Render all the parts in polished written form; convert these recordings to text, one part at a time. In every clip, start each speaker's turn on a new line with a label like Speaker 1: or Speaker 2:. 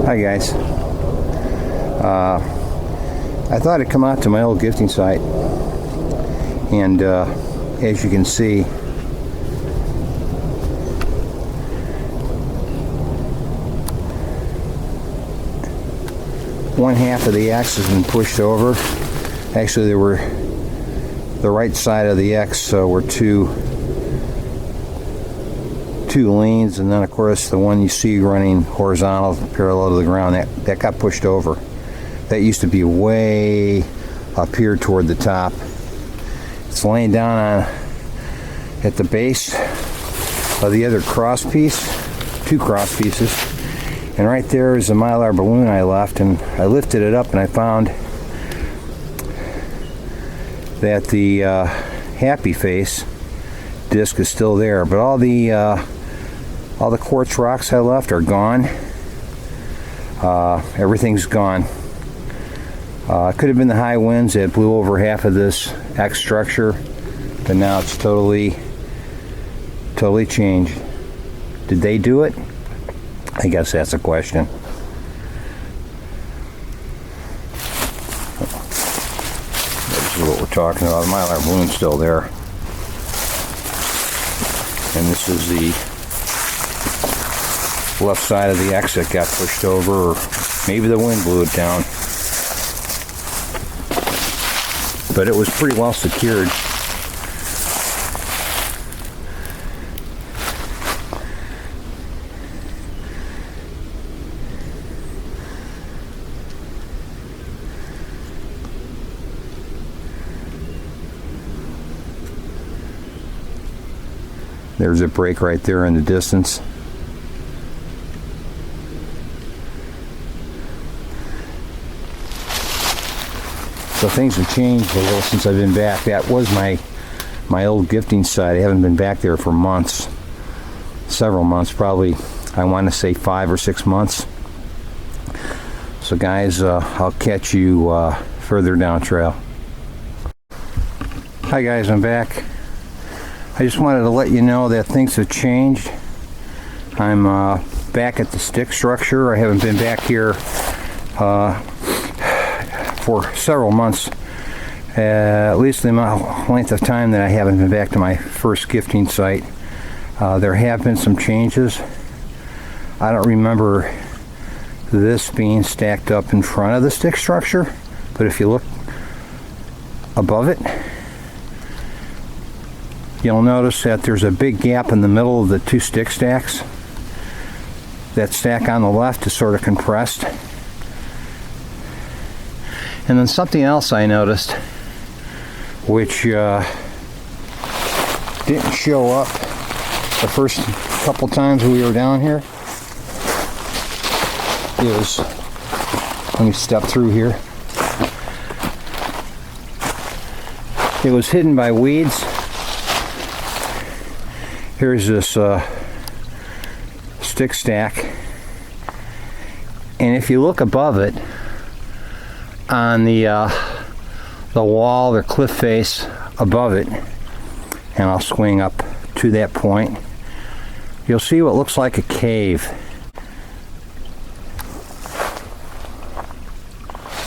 Speaker 1: Hi guys. I thought I'd come out to my old gifting site, and as you can see, one half of the X has been pushed over. Actually, there were the right side of the X were two leans, and then of course the one you see running horizontal parallel to the ground, that got pushed over. That used to be way up here toward the top. It's laying down at the base of the other cross piece, two cross pieces, and right there is a Mylar balloon I left, and I lifted it up and I found that the happy face disc is still there, but all the quartz rocks I left are gone. Everything's gone. It could have been the high winds that blew over half of this X structure, but now it's totally changed. Did they do it? I guess that's a question. This is what we're talking about. The Mylar balloon's still there. And this is the left side of the X that got pushed over, or maybe the wind blew it down. But it was pretty well secured. There's a break right there in the distance. So things have changed a little since I've been back. That was my old gifting site. I haven't been back there for months. Several months, probably, I want to say 5 or 6 months. So guys, I'll catch you further down trail. Hi guys, I'm back. I just wanted to let you know that things have changed. I'm back at the stick structure. I haven't been back here for several months, at least the length of time that I haven't been back to my first gifting site. There have been some changes. I don't remember this being stacked up in front of the stick structure, but if you look above it, you'll notice that there's a big gap in the middle of the two stick stacks. That stack on the left is sort of compressed. And then something else I noticed, which didn't show up the first couple times we were down here, is, let me step through here. It was hidden by weeds. Here's this stick stack, and if you look above it, on the wall, the cliff face above it, and I'll swing up to that point, you'll see what looks like a cave.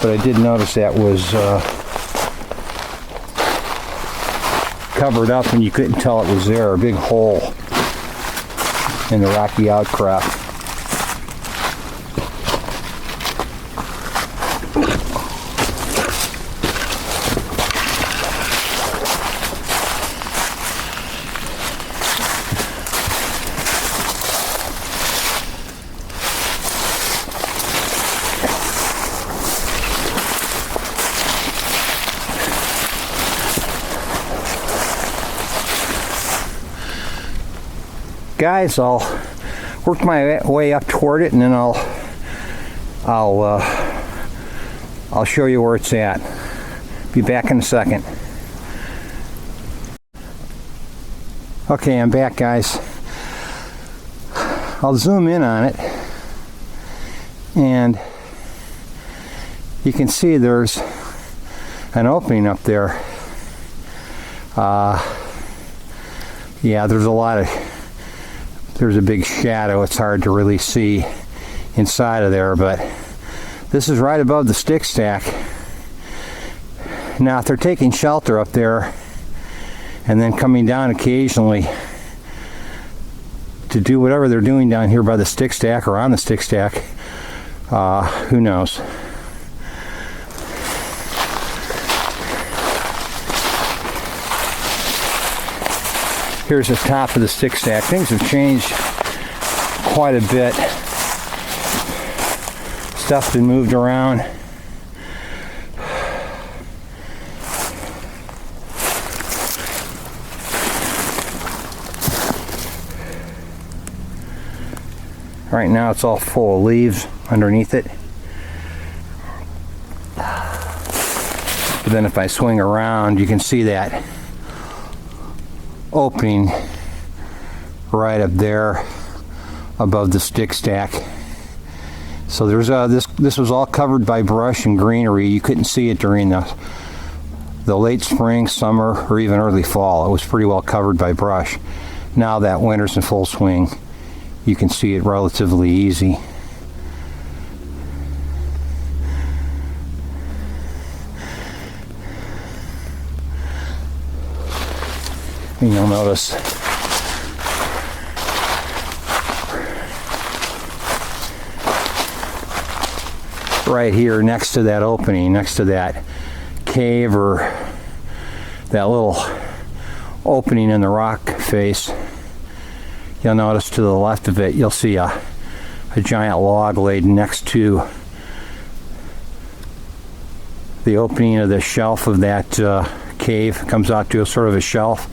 Speaker 1: But I did notice that was covered up and you couldn't tell it was there, a big hole in the rocky outcrop. Guys, I'll work my way up toward it, and then I'll show you where it's at. Be back in a second. Okay, I'm back, guys. I'll zoom in on it, and you can see there's an opening up there. Yeah, there's a big shadow. It's hard to really see inside of there, but this is right above the stick stack. Now, if they're taking shelter up there and then coming down occasionally to do whatever they're doing down here by the stick stack or on the stick stack, who knows? Here's the top of the stick stack. Things have changed quite a bit. Stuff's been moved around. Right now it's all full of leaves underneath it. But then if I swing around, you can see that opening right up there above the stick stack. So there's this was all covered by brush and greenery. You couldn't see it during the late spring, summer, or even early fall. It was pretty well covered by brush. Now that winter's in full swing, you can see it relatively easy. And you'll notice right here next to that opening, next to that cave or that little opening in the rock face, you'll notice to the left of it, you'll see a giant log laid next to the opening of the shelf of that cave. It comes out to a sort of a shelf.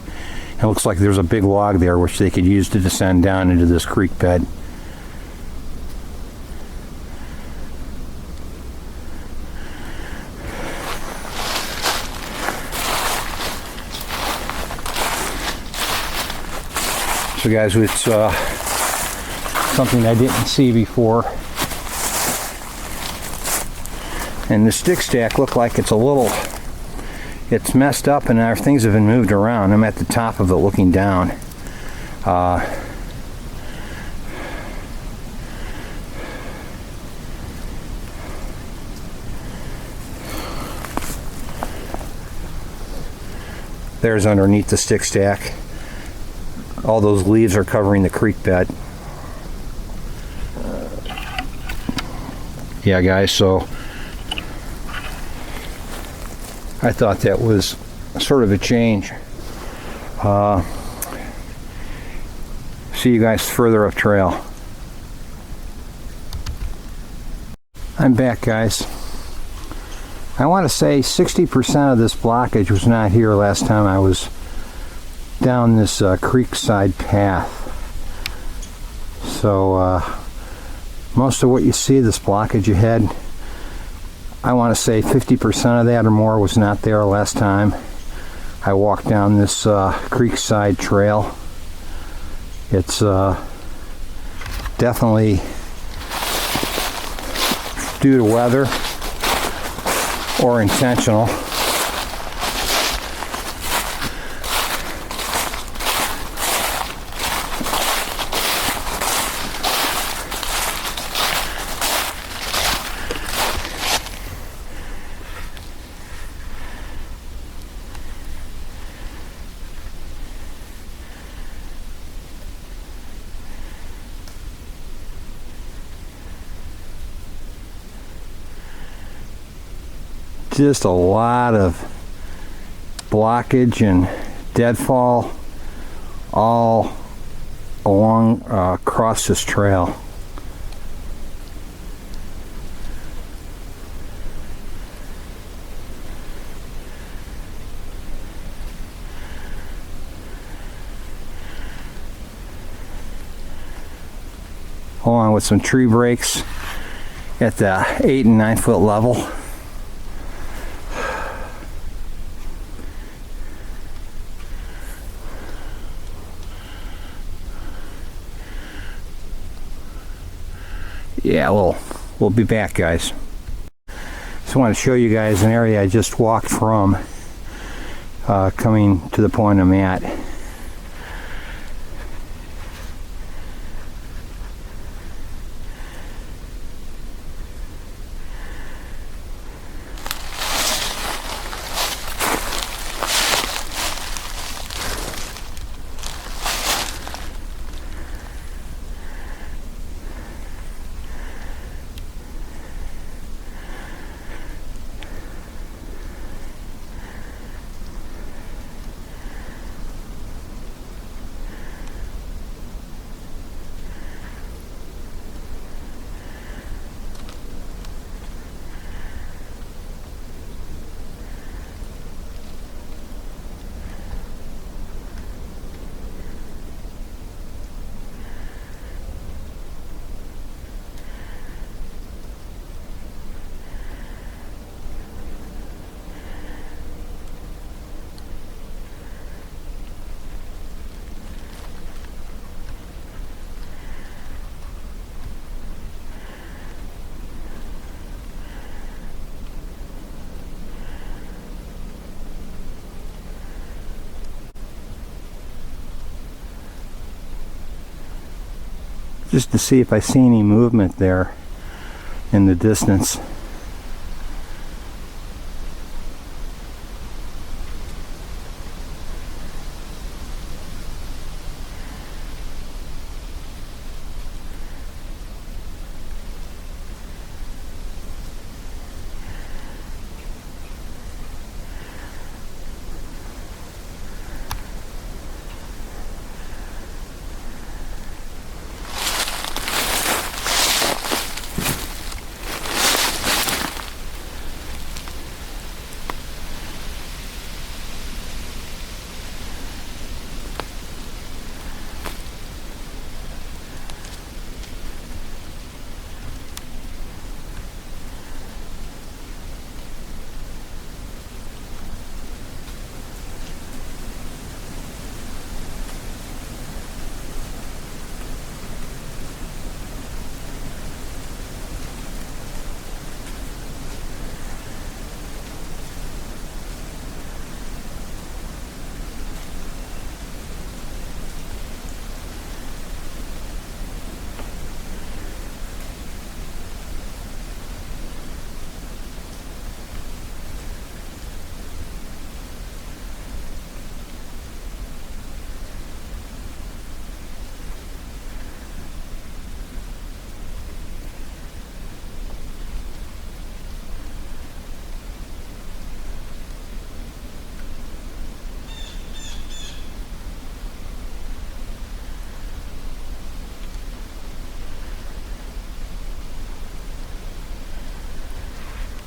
Speaker 1: It looks like there's a big log there which they could use to descend down into this creek bed. So guys, it's something I didn't see before. And the stick stack looked like it's messed up and things have been moved around. I'm at the top of it looking down. There's underneath the stick stack. All those leaves are covering the creek bed. Yeah, guys, so I thought that was sort of a change. See you guys further up trail. I'm back, guys. I want to say 60% of this blockage was not here last time I was down this creekside path. So most of what you see, this blockage ahead, I want to say 50% of that or more was not there last time I walked down this creekside trail. It's definitely due to weather or intentional. Just a lot of blockage and deadfall all along across this trail. Along with some tree breaks at the 8 and 9 foot level. Yeah, we'll be back, guys. Just want to show you guys an area I just walked from, coming to the point I'm at. just to see if I see any movement there in the distance.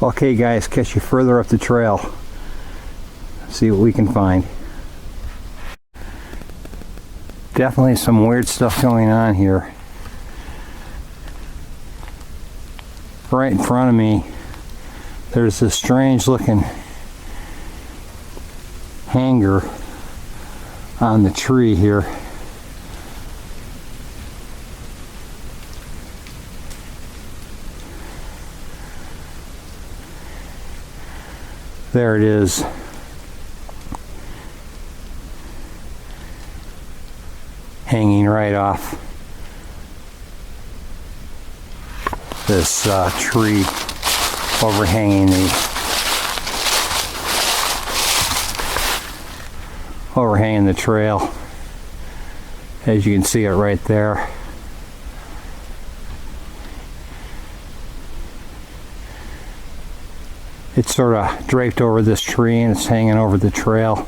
Speaker 1: Okay guys, catch you further up the trail. See what we can find. Definitely some weird stuff going on here. Right in front of me, there's this strange looking hanger on the tree here. There it is. Hanging right off this tree overhanging the trail. As you can see it right there. It's sort of draped over this tree and it's hanging over the trail.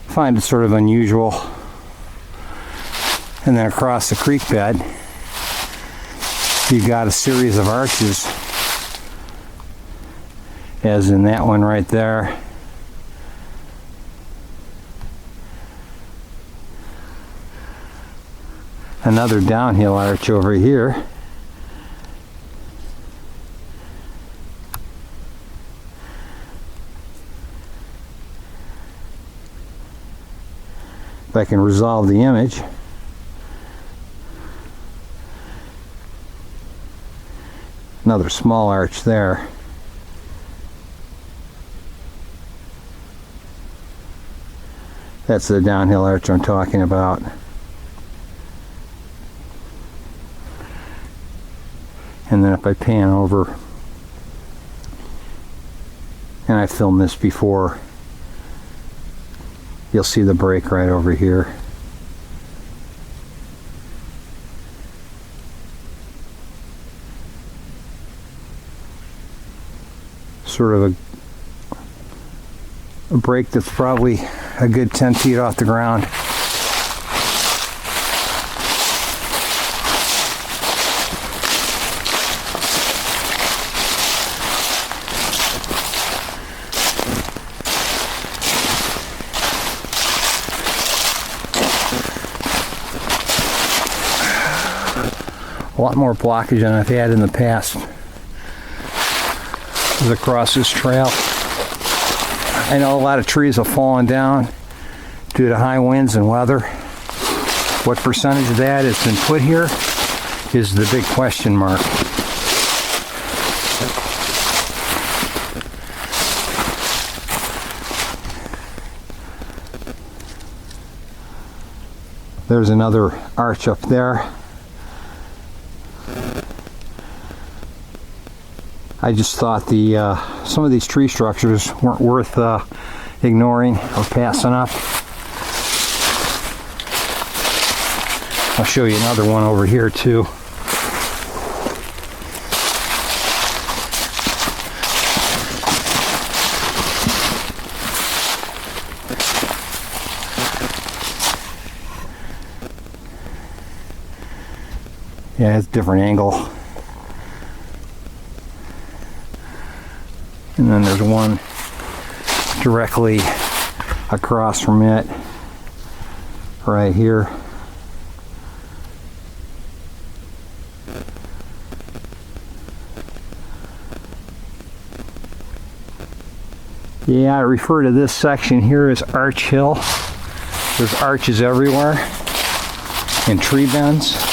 Speaker 1: I find it sort of unusual. And then across the creek bed, you've got a series of arches, as in that one right there. Another downhill arch over here. If I can resolve the image. Another small arch there. That's the downhill arch I'm talking about. And then if I pan over, and I filmed this before, you'll see the break right over here. Sort of a break that's probably a good 10 feet off the ground. A lot more blockage than I've had in the past across this trail. I know a lot of trees have fallen down due to high winds and weather. What percentage of that has been put here is the big question mark. there's another arch up there. I just thought some of these tree structures weren't worth ignoring or passing up. I'll show you another one over here too. Yeah, it's a different angle. And then there's one directly across from it, right here. Yeah, I refer to this section here as Arch Hill. There's arches everywhere and tree bends.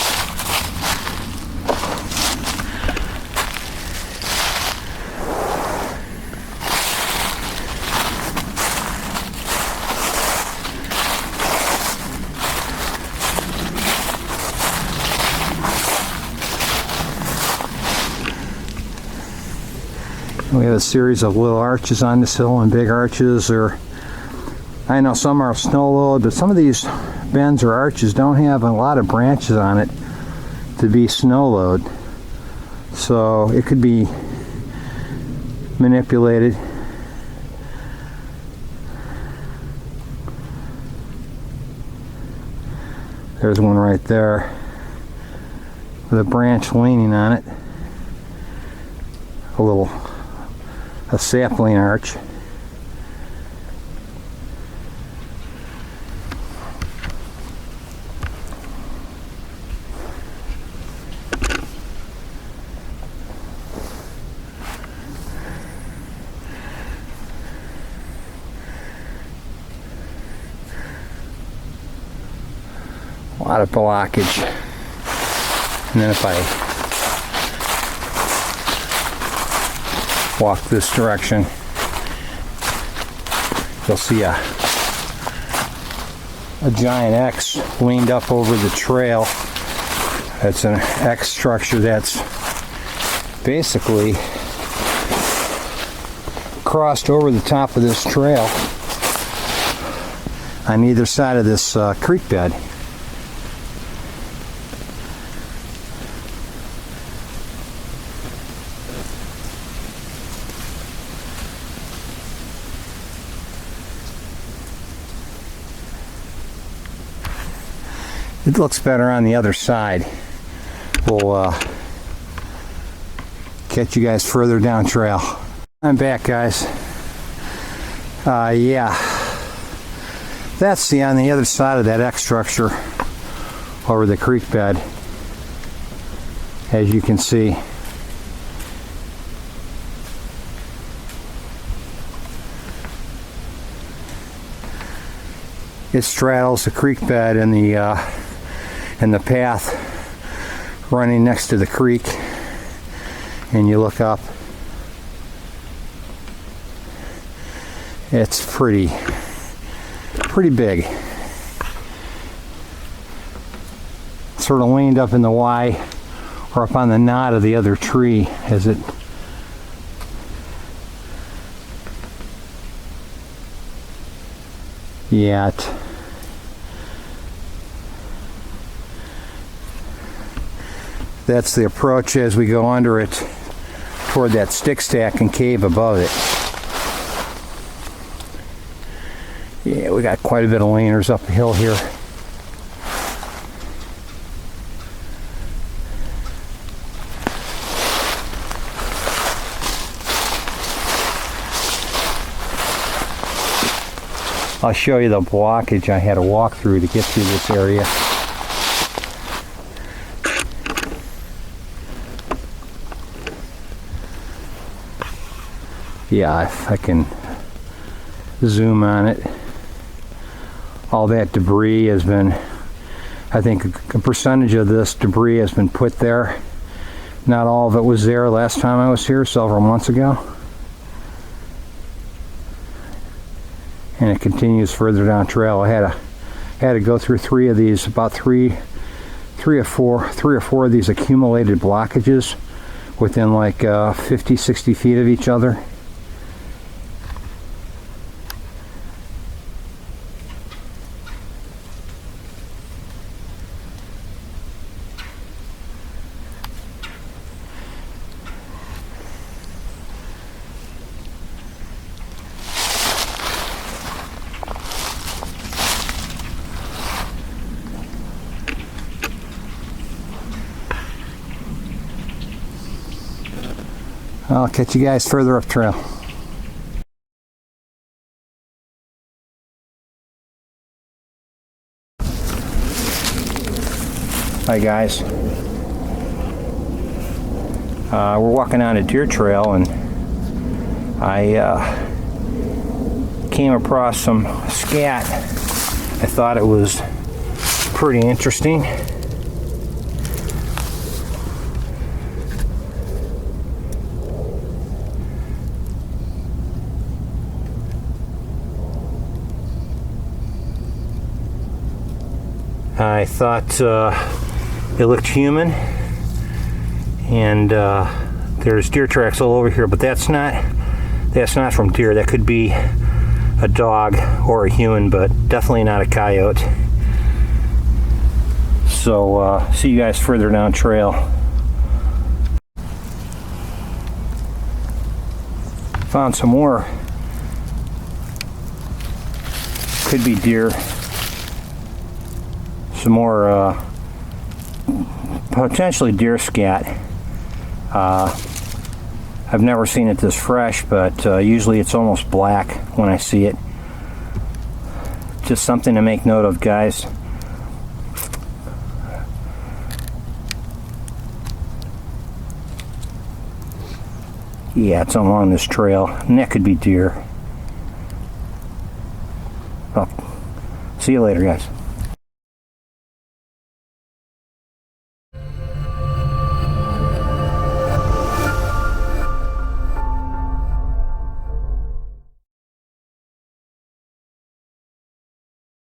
Speaker 1: We have a series of little arches on this hill and big arches, or I know some are snow load, but some of these bends or arches don't have a lot of branches on it to be snow load. So it could be manipulated. There's one right there with a branch leaning on it. A sapling arch. A lot of blockage. And then if I walk this direction, you'll see a giant X leaned up over the trail. That's an X structure that's basically crossed over the top of this trail on either side of this creek bed. It looks better on the other side. We'll catch you guys further down trail. I'm back, guys. Yeah, that's on the other side of that X structure over the creek bed, as you can see. It straddles the creek bed and the path running next to the creek, and you look up, it's pretty big. Sort of leaned up in the Y or up on the knot of the other tree as it that's the approach as we go under it toward that stickstack and cave above it. Yeah, we got quite a bit of leaners up the hill here. I'll show you the blockage I had to walk through to get through this area. Yeah, if I can zoom on it, all that debris has been, I think a percentage of this debris has been put there. Not all of it was there last time I was here several months ago. And it continues further down trail. I had to had to go through three of these, about three or four of these accumulated blockages within like 50, 60 feet of each other. I'll catch you guys further up trail. Hi guys. We're walking on a deer trail, and I came across some scat. I thought it was pretty interesting. I thought it looked human, and there's deer tracks all over here, but that's not from deer. That could be a dog or a human, but definitely not a coyote. So see you guys further down trail. Found some more. Could be deer. Some more potentially deer scat. I've never seen it this fresh, but usually it's almost black when I see it. Just something to make note of, guys. Yeah, it's along this trail, and that could be deer. Well, see you later, guys.